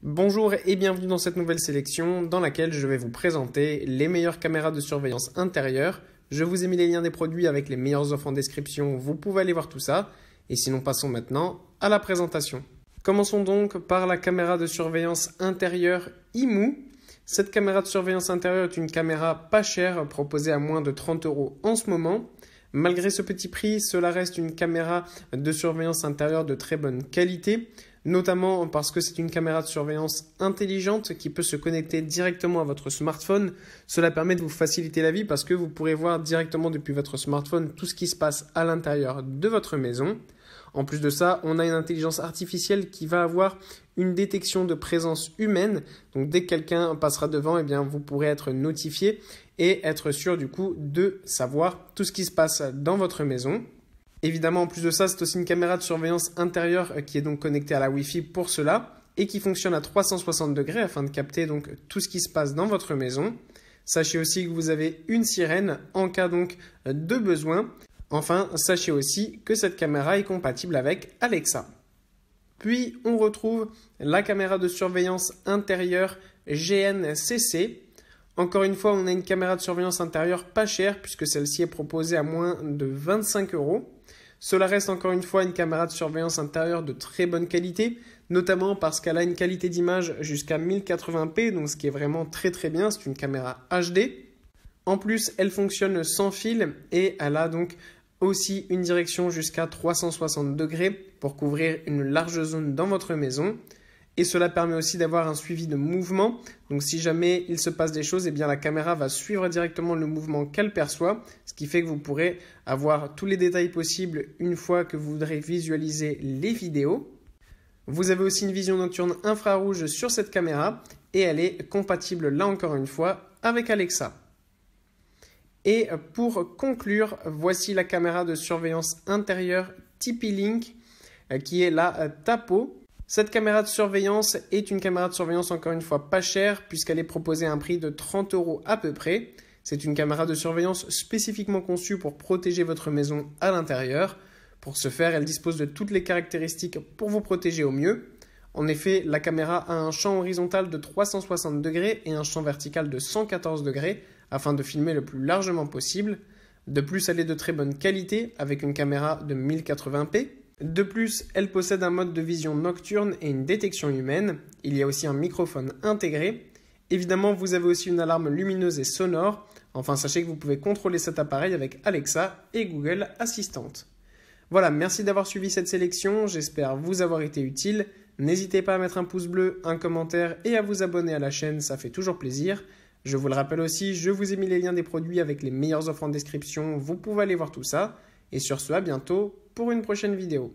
Bonjour et bienvenue dans cette nouvelle sélection dans laquelle je vais vous présenter les meilleures caméras de surveillance intérieure. Je vous ai mis les liens des produits avec les meilleures offres en description, vous pouvez aller voir tout ça. Et sinon passons maintenant à la présentation. Commençons donc par la caméra de surveillance intérieure IMU. Cette caméra de surveillance intérieure est une caméra pas chère proposée à moins de 30 € en ce moment. Malgré ce petit prix, cela reste une caméra de surveillance intérieure de très bonne qualité, notamment parce que c'est une caméra de surveillance intelligente qui peut se connecter directement à votre smartphone. Cela permet de vous faciliter la vie parce que vous pourrez voir directement depuis votre smartphone tout ce qui se passe à l'intérieur de votre maison. En plus de ça, on a une intelligence artificielle qui va avoir une détection de présence humaine. Donc dès que quelqu'un passera devant, eh bien, vous pourrez être notifié et être sûr du coup de savoir tout ce qui se passe dans votre maison. Évidemment, en plus de ça, c'est aussi une caméra de surveillance intérieure qui est donc connectée à la Wi-Fi pour cela et qui fonctionne à 360 degrés afin de capter donc tout ce qui se passe dans votre maison. Sachez aussi que vous avez une sirène en cas donc de besoin. Enfin, sachez aussi que cette caméra est compatible avec Alexa. Puis, on retrouve la caméra de surveillance intérieure GNCC. Encore une fois, on a une caméra de surveillance intérieure pas chère puisque celle-ci est proposée à moins de 25 €. Cela reste encore une fois une caméra de surveillance intérieure de très bonne qualité, notamment parce qu'elle a une qualité d'image jusqu'à 1080p, donc ce qui est vraiment très bien, c'est une caméra HD. En plus, elle fonctionne sans fil et elle a donc aussi une direction jusqu'à 360 degrés pour couvrir une large zone dans votre maison. Et cela permet aussi d'avoir un suivi de mouvement. Donc si jamais il se passe des choses, eh bien la caméra va suivre directement le mouvement qu'elle perçoit, ce qui fait que vous pourrez avoir tous les détails possibles une fois que vous voudrez visualiser les vidéos. Vous avez aussi une vision nocturne infrarouge sur cette caméra et elle est compatible là encore une fois avec Alexa. Et pour conclure, voici la caméra de surveillance intérieure TP-Link qui est la Tapo. Cette caméra de surveillance est une caméra de surveillance encore une fois pas chère puisqu'elle est proposée à un prix de 30 € à peu près. C'est une caméra de surveillance spécifiquement conçue pour protéger votre maison à l'intérieur. Pour ce faire, elle dispose de toutes les caractéristiques pour vous protéger au mieux. En effet, la caméra a un champ horizontal de 360 degrés et un champ vertical de 114 degrés afin de filmer le plus largement possible. De plus, elle est de très bonne qualité avec une caméra de 1080p. De plus, elle possède un mode de vision nocturne et une détection humaine. Il y a aussi un microphone intégré. Évidemment, vous avez aussi une alarme lumineuse et sonore. Enfin, sachez que vous pouvez contrôler cet appareil avec Alexa et Google Assistant. Voilà, merci d'avoir suivi cette sélection. J'espère vous avoir été utile. N'hésitez pas à mettre un pouce bleu, un commentaire et à vous abonner à la chaîne, ça fait toujours plaisir. Je vous le rappelle aussi, je vous ai mis les liens des produits avec les meilleures offres en description. Vous pouvez aller voir tout ça. Et sur ce, à bientôt pour une prochaine vidéo.